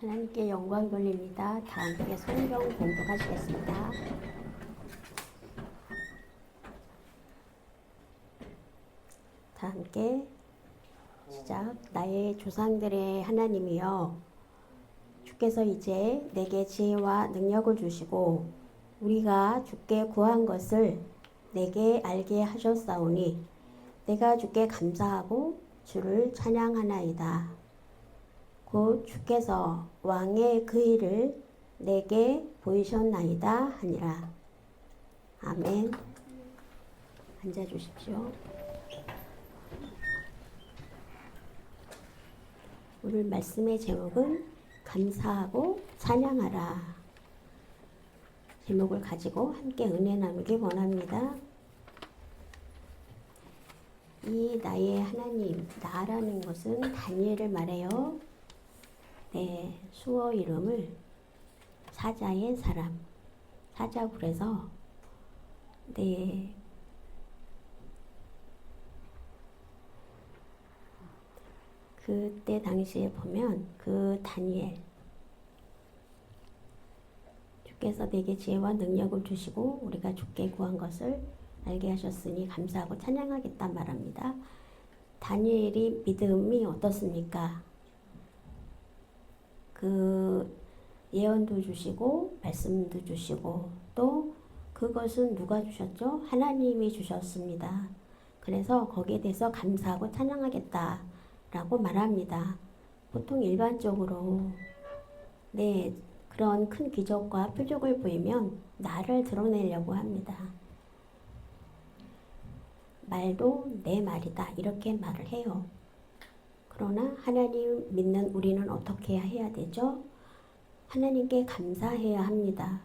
하나님께 영광 돌립니다. 다 함께 성경 공독하시겠습니다. 다 함께 시작. 나의 조상들의 하나님이여, 주께서 이제 내게 지혜와 능력을 주시고 우리가 주께 구한 것을 내게 알게 하셨사오니 내가 주께 감사하고 주를 찬양하나이다. 곧 주께서 왕의 그 일을 내게 보이셨나이다 하니라. 아멘. 앉아주십시오. 오늘 말씀의 제목은 감사하고 찬양하라 제목을 가지고 함께 은혜 나누기 원합니다. 이 나의 하나님, 나라는 것은 다니엘을 말해요. 네, 수어 이름을 사자의 사람, 사자고 그래서 네, 그때 당시에 보면 그 다니엘, 주께서 내게 지혜와 능력을 주시고 우리가 주께 구한 것을 알게 하셨으니 감사하고 찬양하겠다 말합니다. 다니엘이 믿음이 어떻습니까? 그 예언도 주시고 말씀도 주시고 또 그것은 누가 주셨죠? 하나님이 주셨습니다. 그래서 거기에 대해서 감사하고 찬양하겠다 라고 말합니다. 보통 일반적으로 네, 그런 큰 기적과 표적을 보이면 나를 드러내려고 합니다. 말도 내 말이다 이렇게 말을 해요. 그러나 하나님 믿는 우리는 어떻게 해야 되죠? 하나님께 감사해야 합니다.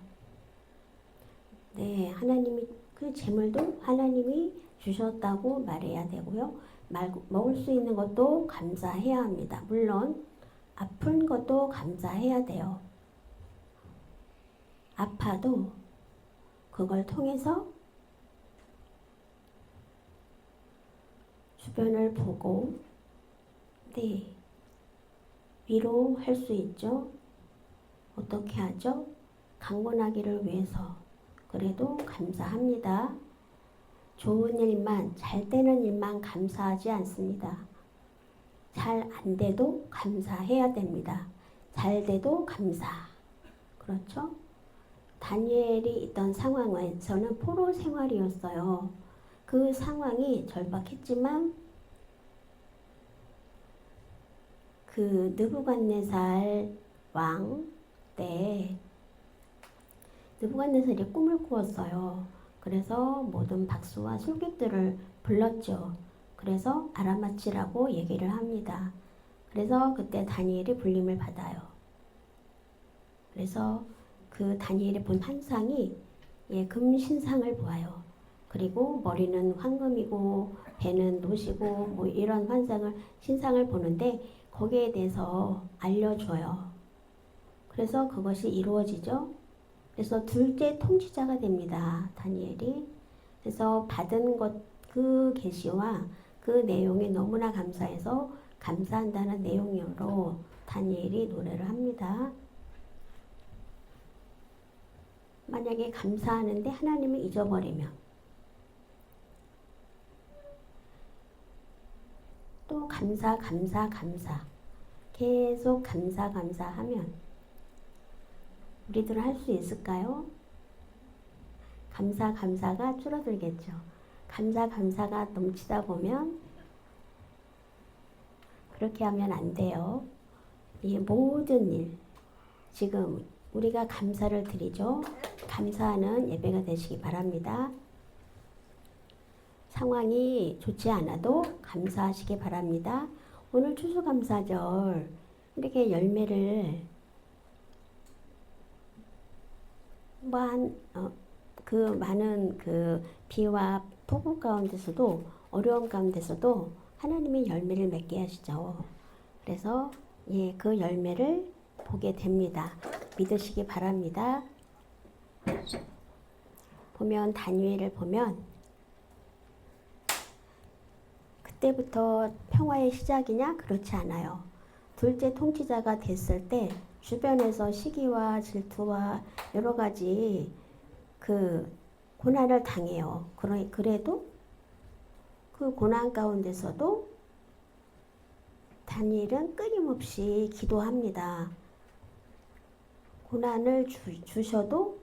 네, 하나님이 그 재물도 하나님이 주셨다고 말해야 되고요. 먹을 수 있는 것도 감사해야 합니다. 물론 아픈 것도 감사해야 돼요. 아파도 그걸 통해서 주변을 보고 네, 위로할 수 있죠. 어떻게 하죠? 강건하기를 위해서. 그래도 감사합니다. 좋은 일만, 잘 되는 일만 감사하지 않습니다. 잘 안 돼도 감사해야 됩니다. 잘 돼도 감사. 그렇죠? 다니엘이 있던 상황에서는 포로 생활이었어요. 그 상황이 절박했지만 그 느부갓네살 왕 때 느부갓네살이 꿈을 꾸었어요. 그래서 모든 박수와 술객들을 불렀죠. 그래서 아라마치라고 얘기를 합니다. 그래서 그때 다니엘이 불림을 받아요. 그래서 그 다니엘이 본 환상이 금신상을 보아요. 그리고 머리는 황금이고 배는 노시고 뭐 이런 신상을 보는데 거기에 대해서 알려줘요. 그래서 그것이 이루어지죠. 그래서 둘째 통치자가 됩니다. 다니엘이. 그래서 받은 그 계시와 그 내용이 너무나 감사해서 감사한다는 내용으로 다니엘이 노래를 합니다. 만약에 감사하는데 하나님을 잊어버리면 또 감사 계속 감사하면 우리들은 할 수 있을까요? 감사가 줄어들겠죠. 감사가 넘치다 보면 그렇게 하면 안 돼요. 이 모든 일 지금 우리가 감사를 드리죠. 감사하는 예배가 되시기 바랍니다. 상황이 좋지 않아도 감사하시기 바랍니다. 오늘 추수감사절 이렇게 열매를 그 많은 그 비와 폭우 가운데서도 어려움 가운데서도 하나님이 열매를 맺게 하시죠. 그래서 그 열매를 보게 됩니다. 믿으시기 바랍니다. 보면 다니엘을 보면 그때부터 평화의 시작이냐? 그렇지 않아요. 둘째 통치자가 됐을 때 주변에서 시기와 질투와 여러 가지 그 고난을 당해요. 그래도 그 고난 가운데서도 다니엘은 끊임없이 기도합니다. 고난을 주셔도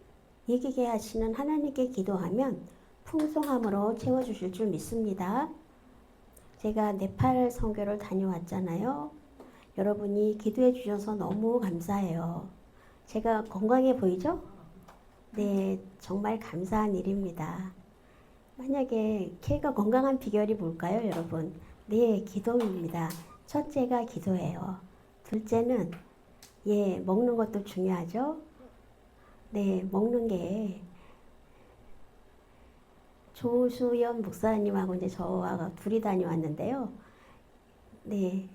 이기게 하시는 하나님께 기도하면 풍성함으로 채워주실 줄 믿습니다. 제가 네팔 선교를 다녀왔잖아요. 여러분이 기도해 주셔서 너무 감사해요. 제가 건강해 보이죠? 네, 정말 감사한 일입니다. 만약에 걔가 건강한 비결이 뭘까요, 여러분? 네, 기도입니다. 첫째가 기도예요. 둘째는 먹는 것도 중요하죠. 네, 먹는 게 조수연 목사님하고 이제 저와 둘이 다녀왔는데요. 네,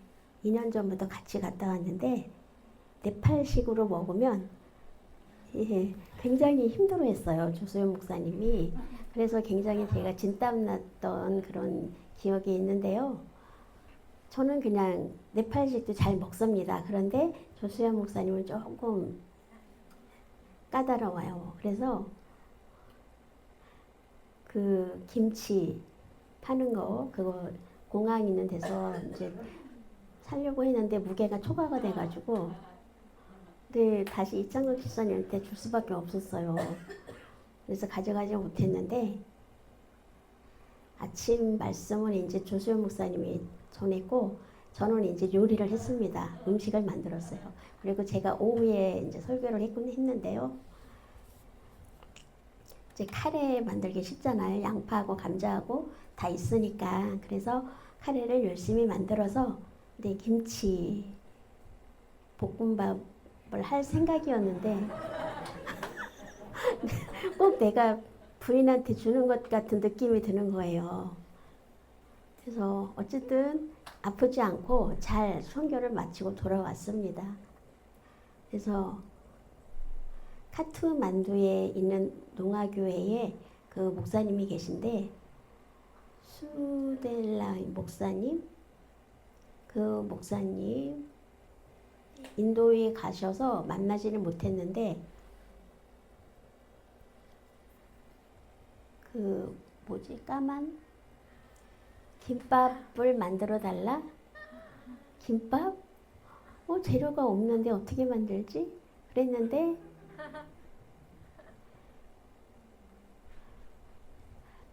2년 전부터 같이 갔다 왔는데 네팔식으로 먹으면 굉장히 힘들어했어요. 조수연 목사님이. 그래서 굉장히 제가 진땀 났던 그런 기억이 있는데요. 저는 그냥 네팔식도 잘 먹습니다. 그런데 조수연 목사님은 조금 까다로워요. 그래서 그 김치 파는 거 그거 공항 있는 데서 이제 사려고 했는데 무게가 초과가 돼가지고 네, 다시 이창석 집사님한테 줄 수밖에 없었어요. 그래서 가져가지 못했는데 아침 말씀은 이제 조수연 목사님이 전했고 저는 이제 요리를 했습니다. 음식을 만들었어요. 그리고 제가 오후에 이제 설교를 했는데요. 이제 카레 만들기 쉽잖아요. 양파하고 감자하고 다 있으니까. 그래서 카레를 열심히 만들어서 네, 김치 볶음밥을 할 생각이었는데 꼭 내가 부인한테 주는 것 같은 느낌이 드는 거예요. 그래서 어쨌든 아프지 않고 잘 선교를 마치고 돌아왔습니다. 그래서 카트만두에 있는 농아교회에 그 목사님이 계신데 수델라 목사님 그 목사님 인도에 가셔서 만나지를 못했는데 그 까만 김밥을 만들어 달라? 김밥? 재료가 없는데 어떻게 만들지? 그랬는데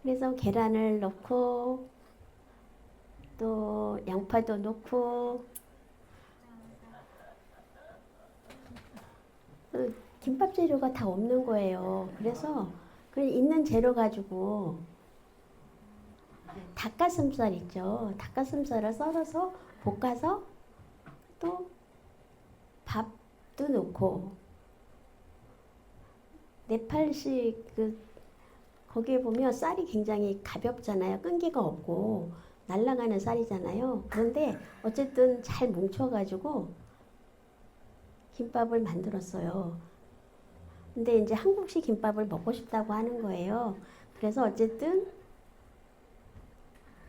그래서 계란을 넣고 또 양파도 넣고 김밥 재료가 다 없는 거예요. 그래서 있는 재료 가지고 닭가슴살 있죠. 닭가슴살을 썰어서 볶아서 또 밥도 넣고 네팔식 거기에 보면 쌀이 굉장히 가볍잖아요. 끈기가 없고 날아가는 쌀이잖아요. 그런데 어쨌든 잘 뭉쳐가지고 김밥을 만들었어요. 근데 이제 한국식 김밥을 먹고 싶다고 하는 거예요. 그래서 어쨌든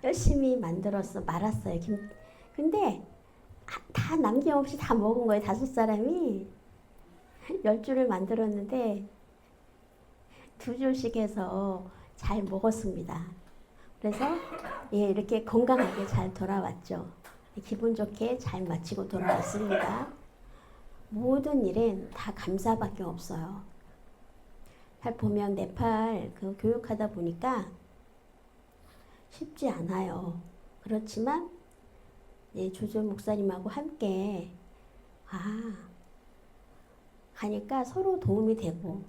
열심히 말았어요. 근데 다 남김없이 다 먹은 거예요. 5사람이 10줄을 만들었는데 2줄씩 해서 잘 먹었습니다. 그래서 이렇게 건강하게 잘 돌아왔죠. 기분 좋게 잘 마치고 돌아왔습니다. 모든 일엔 다 감사밖에 없어요. 잘 보면 네팔 교육하다 보니까 쉽지 않아요. 그렇지만 조조 목사님하고 함께 가니까 서로 도움이 되고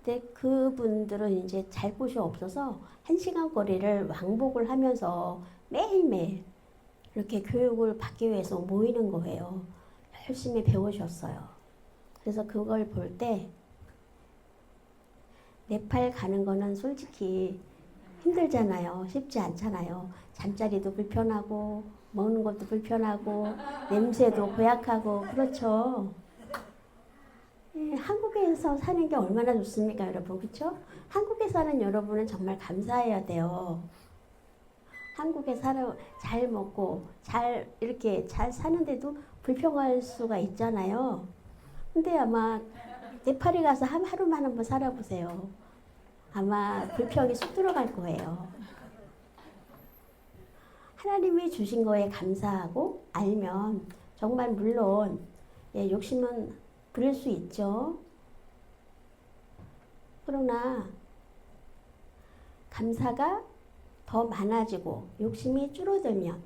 근데 그분들은 이제 잘 곳이 없어서 1시간 거리를 왕복을 하면서 매일매일 이렇게 교육을 받기 위해서 모이는 거예요. 열심히 배우셨어요. 그래서 그걸 볼 때 네팔 가는 거는 솔직히 힘들잖아요. 쉽지 않잖아요. 잠자리도 불편하고 먹는 것도 불편하고 냄새도 고약하고 그렇죠. 한국에서 사는 게 얼마나 좋습니까, 여러분? 그렇죠? 한국에 사는 여러분은 정말 감사해야 돼요. 한국에 잘 먹고 이렇게 잘 사는데도 불평할 수가 있잖아요. 근데 아마 네팔에 가서 하루만 한번 살아보세요. 아마 불평이 쑥 들어갈 거예요. 하나님이 주신 거에 감사하고 알면 정말 물론 욕심은 부릴 수 있죠. 그러나 감사가 더 많아지고 욕심이 줄어들면,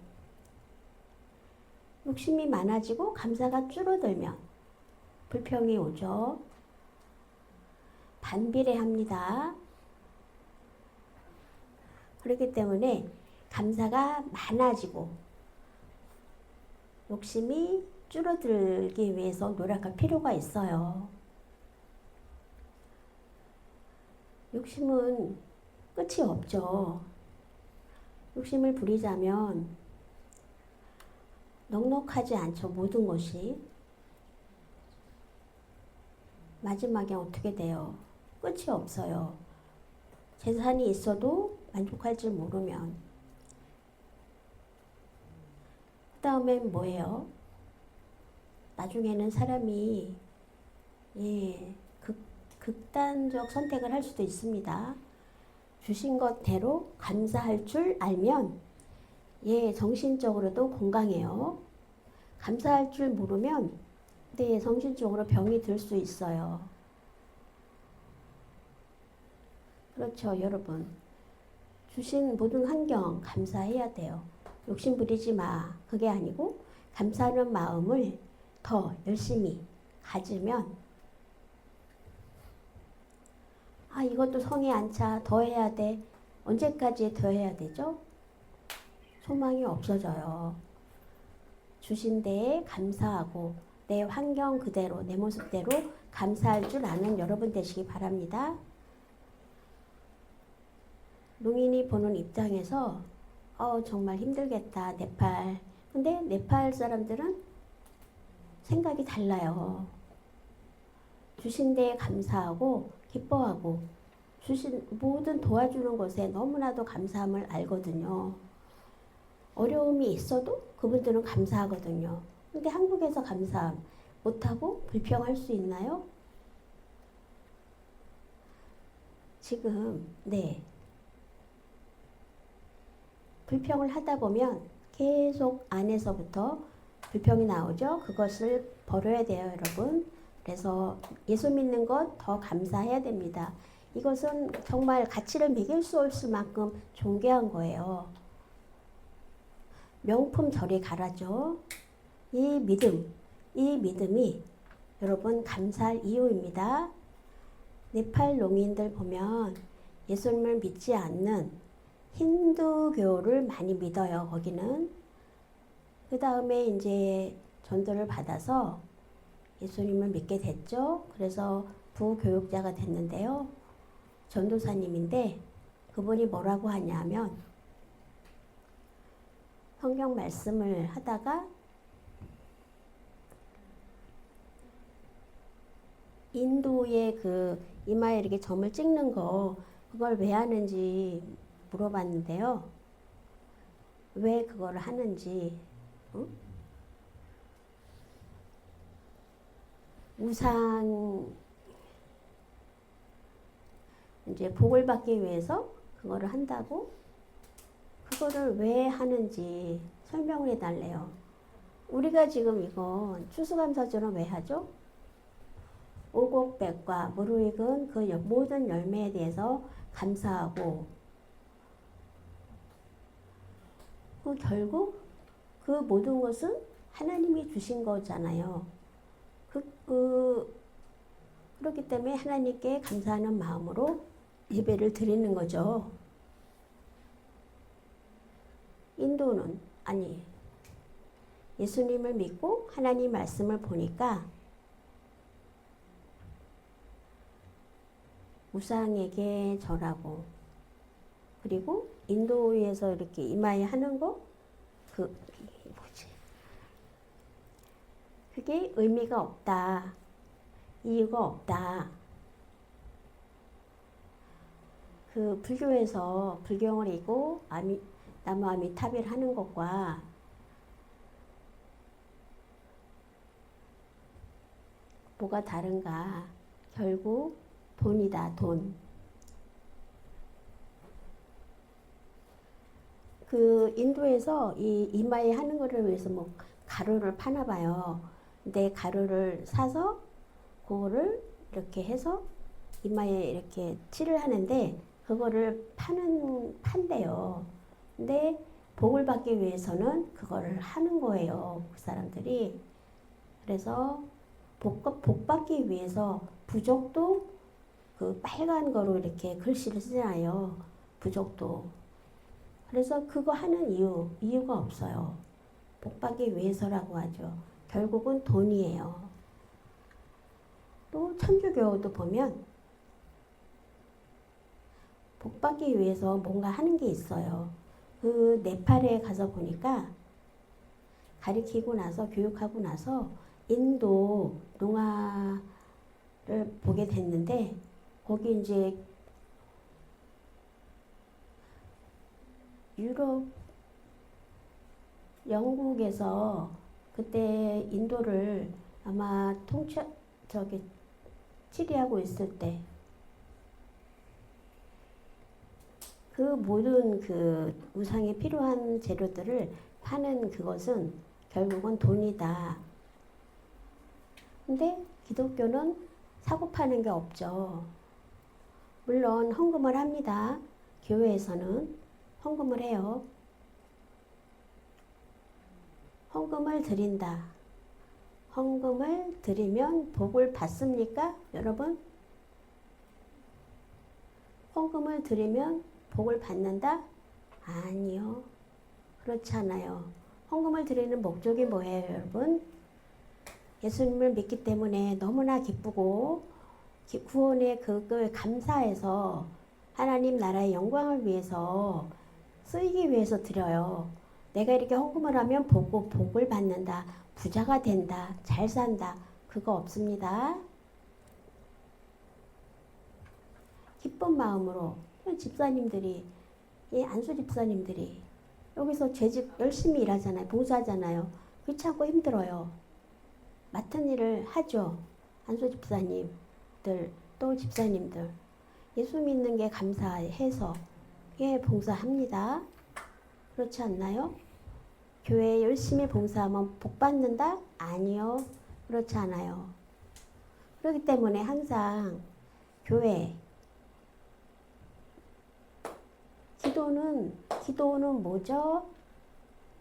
욕심이 많아지고 감사가 줄어들면 불평이 오죠. 반비례합니다. 그렇기 때문에 감사가 많아지고 욕심이 줄어들기 위해서 노력할 필요가 있어요. 욕심은 끝이 없죠. 욕심을 부리자면 넉넉하지 않죠. 모든 것이. 마지막에 어떻게 돼요? 끝이 없어요. 재산이 있어도 만족할 줄 모르면. 그 다음엔 뭐예요? 나중에는 사람이 극단적 선택을 할 수도 있습니다. 주신 것대로 감사할 줄 알면 정신적으로도 건강해요. 감사할 줄 모르면 정신적으로 병이 들 수 있어요. 그렇죠, 여러분. 주신 모든 환경 감사해야 돼요. 욕심 부리지 마. 그게 아니고 감사하는 마음을 더 열심히 가지면 이것도 성에 안 차. 더 해야 돼. 언제까지 더 해야 되죠? 소망이 없어져요. 주신 데에 감사하고 내 환경 그대로, 내 모습대로 감사할 줄 아는 여러분 되시기 바랍니다. 농인이 보는 입장에서 정말 힘들겠다, 네팔. 근데 네팔 사람들은 생각이 달라요. 주신 데에 감사하고 기뻐하고 주신 모든 도와주는 것에 너무나도 감사함을 알거든요. 어려움이 있어도 그분들은 감사하거든요. 근데 한국에서 감사함 못하고 불평할 수 있나요? 지금 불평을 하다 보면 계속 안에서부터 불평이 나오죠. 그것을 버려야 돼요, 여러분. 그래서 예수 믿는 것 더 감사해야 됩니다. 이것은 정말 가치를 매길 수 없을 만큼 존귀한 거예요. 명품 저리 가라죠. 이 믿음이 여러분 감사할 이유입니다. 네팔 농인들 보면 예수님을 믿지 않는 힌두교를 많이 믿어요. 거기는. 그 다음에 이제 전도를 받아서 예수님을 믿게 됐죠. 그래서 부교육자가 됐는데요. 전도사님인데 그분이 뭐라고 하냐면 성경 말씀을 하다가 인도의 그 이마에 이렇게 점을 찍는 거 그걸 왜 하는지 물어봤는데요. 왜 그걸 하는지 우상 이제 복을 받기 위해서 그거를 한다고 그거를 왜 하는지 설명을 해달래요. 우리가 지금 이거 추수감사절은 왜 하죠? 오곡백과 무르익은 그 모든 열매에 대해서 감사하고 결국 그 모든 것은 하나님이 주신 거잖아요. 그렇기 때문에 하나님께 감사하는 마음으로 예배를 드리는 거죠. 인도는 예수님을 믿고 하나님 말씀을 보니까 우상에게 절하고 그리고 인도에서 이렇게 이마에 하는 거 그게 의미가 없다. 이유가 없다. 그 불교에서 불경을 이고 나무 아미타비를 하는 것과 뭐가 다른가? 결국 돈이다, 돈. 그 인도에서 이 이마에 하는 거를 위해서 뭐 가루를 파나 봐요. 근데 가루를 사서 그거를 이렇게 해서 이마에 이렇게 칠을 하는데 그거를 판대요. 근데 복을 받기 위해서는 그거를 하는 거예요. 그 사람들이. 그래서 복 받기 위해서 부족도 그 빨간 거로 이렇게 글씨를 쓰잖아요. 부족도. 그래서 그거 하는 이유가 없어요. 복 받기 위해서라고 하죠. 결국은 돈이에요. 또 천주교도 보면 복 받기 위해서 뭔가 하는 게 있어요. 그 네팔에 가서 보니까 가르치고 나서 교육하고 나서 인도 농화를 보게 됐는데 거기 이제 유럽 영국에서 그때 인도를 아마 치리하고 있을 때 그 모든 그 우상에 필요한 재료들을 파는 그것은 결국은 돈이다. 근데 기독교는 사고 파는 게 없죠. 물론 헌금을 합니다. 교회에서는 헌금을 해요. 헌금을 드린다. 헌금을 드리면 복을 받습니까? 여러분? 헌금을 드리면 복을 받는다? 아니요. 그렇지 않아요. 헌금을 드리는 목적이 뭐예요, 여러분? 예수님을 믿기 때문에 너무나 기쁘고 구원의 그거에 감사해서 하나님 나라의 영광을 위해서 쓰이기 위해서 드려요. 내가 이렇게 헌금을 하면 복을 받는다. 부자가 된다. 잘 산다. 그거 없습니다. 기쁜 마음으로 집사님들이 안수 집사님들이 여기서 재직 열심히 일하잖아요. 봉사하잖아요. 귀찮고 힘들어요. 맡은 일을 하죠. 안수 집사님들 또 집사님들 예수 믿는 게 감사해서 봉사합니다. 그렇지 않나요? 교회에 열심히 봉사하면 복 받는다? 아니요. 그렇지 않아요. 그렇기 때문에 항상 교회 기도는 뭐죠?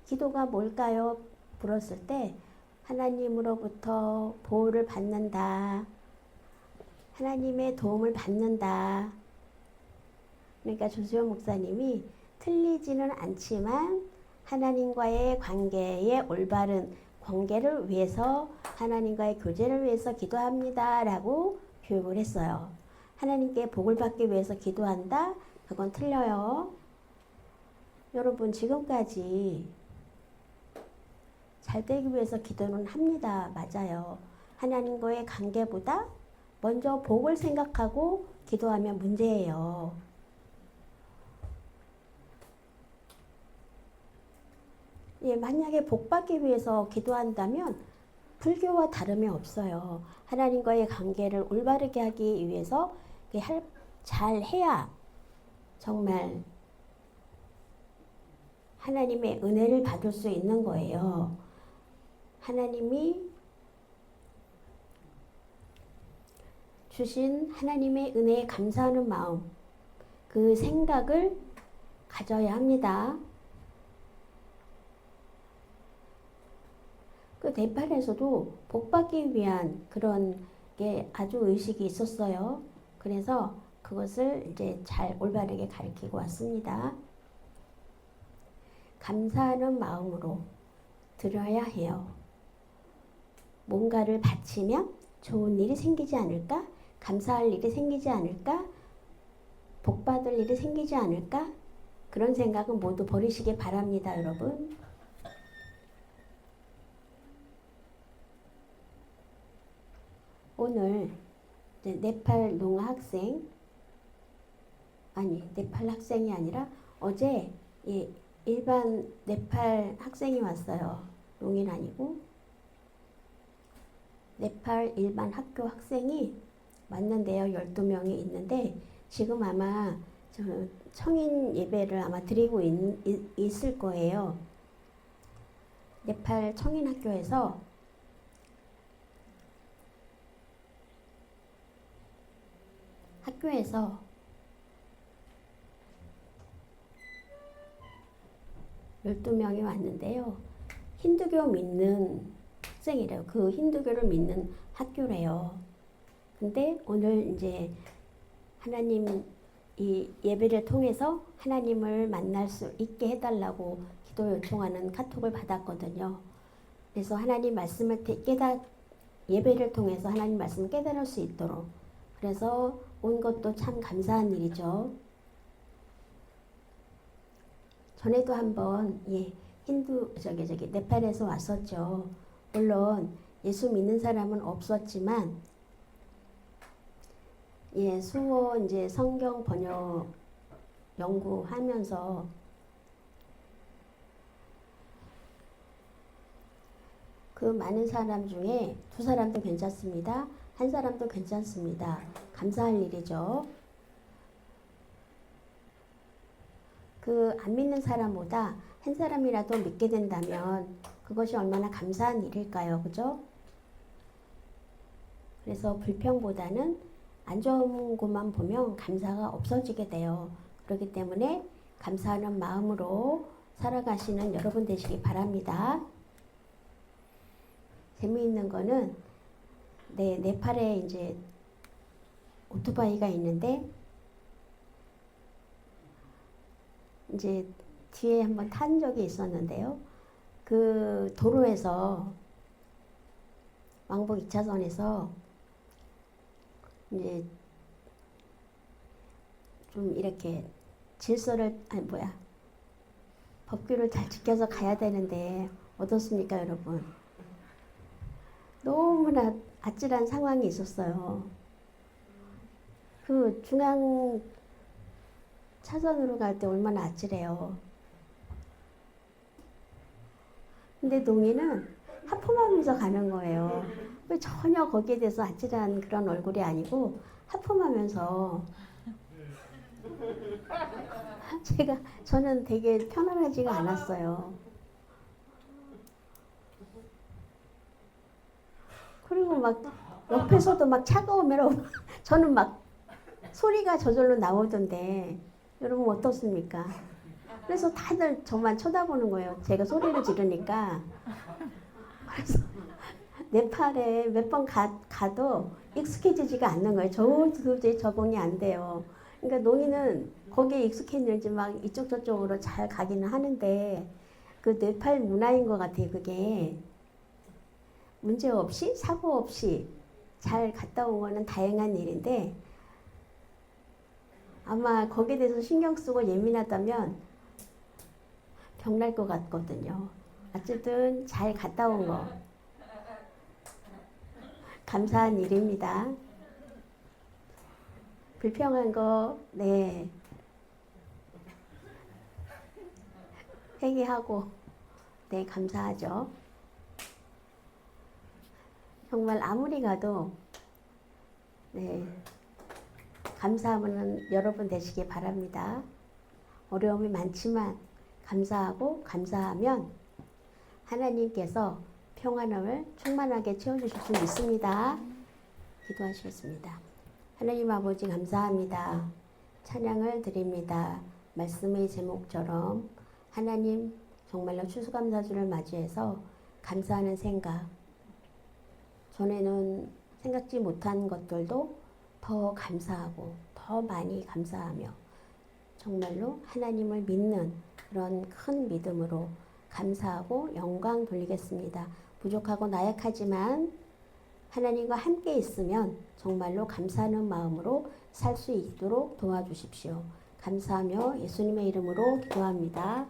기도가 뭘까요? 물었을 때 하나님으로부터 보호를 받는다. 하나님의 도움을 받는다. 그러니까 조수영 목사님이 틀리지는 않지만 하나님과의 관계의 올바른 관계를 위해서 하나님과의 교제를 위해서 기도합니다. 라고 교육을 했어요. 하나님께 복을 받기 위해서 기도한다? 그건 틀려요. 여러분 지금까지 잘 되기 위해서 기도는 합니다. 맞아요. 하나님과의 관계보다 먼저 복을 생각하고 기도하면 문제예요. 만약에 복 받기 위해서 기도한다면 불교와 다름이 없어요. 하나님과의 관계를 올바르게 하기 위해서 잘 해야 정말 하나님의 은혜를 받을 수 있는 거예요. 하나님이 주신 하나님의 은혜에 감사하는 마음, 그 생각을 가져야 합니다. 그 네팔에서도 복 받기 위한 그런 게 아주 의식이 있었어요. 그래서 그것을 이제 잘 올바르게 가르치고 왔습니다. 감사하는 마음으로 드려야 해요. 뭔가를 바치면 좋은 일이 생기지 않을까? 감사할 일이 생기지 않을까? 복 받을 일이 생기지 않을까? 그런 생각은 모두 버리시기 바랍니다, 여러분. 오늘 네팔 농아 학생, 네팔 학생이 아니라 어제 일반 네팔 학생이 왔어요. 농인 아니고. 네팔 일반 학교 학생이 왔는데요. 12명이 있는데 지금 아마 청인 예배를 아마 드리고 있을 거예요. 네팔 청인 학교에서 학교에서 12명이 왔는데요. 힌두교 믿는 학생이래요. 그 힌두교를 믿는 학교래요. 근데 오늘 이제 하나님 이 예배를 통해서 하나님을 만날 수 있게 해달라고 기도 요청하는 카톡을 받았거든요. 그래서 하나님 말씀을 예배를 통해서 하나님 말씀을 깨달을 수 있도록 그래서 온 것도 참 감사한 일이죠. 전에도 한번 네팔에서 왔었죠. 물론 예수 믿는 사람은 없었지만 수어 이제 성경 번역 연구하면서 그 많은 사람 중에 2사람도 괜찮습니다. 1사람도 괜찮습니다. 감사할 일이죠. 그 안 믿는 사람보다 1사람이라도 믿게 된다면 그것이 얼마나 감사한 일일까요? 그죠? 그래서 불평보다는 안 좋은 것만 보면 감사가 없어지게 돼요. 그렇기 때문에 감사하는 마음으로 살아가시는 여러분 되시기 바랍니다. 재미있는 거는 네팔에 이제 오토바이가 있는데 이제 뒤에 한번 탄 적이 있었는데요. 그 도로에서 왕복 2차선에서 이제 좀 이렇게 법규를 잘 지켜서 가야 되는데 어떻습니까, 여러분? 너무나 아찔한 상황이 있었어요. 그 중앙 차선으로 갈 때 얼마나 아찔해요. 근데 농이는 하품하면서 가는 거예요. 전혀 거기에 대해서 아찔한 그런 얼굴이 아니고 하품하면서 저는 되게 편안하지가 않았어요. 그리고 막 옆에서도 막 차가우면 저는 막 소리가 저절로 나오던데 여러분 어떻습니까? 그래서 다들 저만 쳐다보는 거예요. 제가 소리를 지르니까. 그래서 네팔에 몇 번 가도 익숙해지지가 않는 거예요. 도저히 적응이 안 돼요. 그러니까 농이는 거기에 익숙했는지 막 이쪽 저쪽으로 잘 가기는 하는데 그 네팔 문화인 것 같아요. 그게 문제 없이 사고 없이 잘 갔다 온 거는 다행한 일인데 아마 거기에 대해서 신경 쓰고 예민하다면 병날 것 같거든요. 어쨌든 잘 갔다 온 거 감사한 일입니다. 불평한 거 회개하고 감사하죠. 정말 아무리 가도 감사하면 여러분 되시기 바랍니다. 어려움이 많지만 감사하면 하나님께서 평안을 충만하게 채워주실 수 있습니다. 기도하시겠습니다. 하나님 아버지 감사합니다. 찬양을 드립니다. 말씀의 제목처럼 하나님 정말로 추수감사주를 맞이해서 감사하는 생각, 전에는 생각지 못한 것들도 더 감사하고 더 많이 감사하며 정말로 하나님을 믿는 그런 큰 믿음으로 감사하고 영광 돌리겠습니다. 부족하고 나약하지만 하나님과 함께 있으면 정말로 감사하는 마음으로 살 수 있도록 도와주십시오. 감사하며 예수님의 이름으로 기도합니다.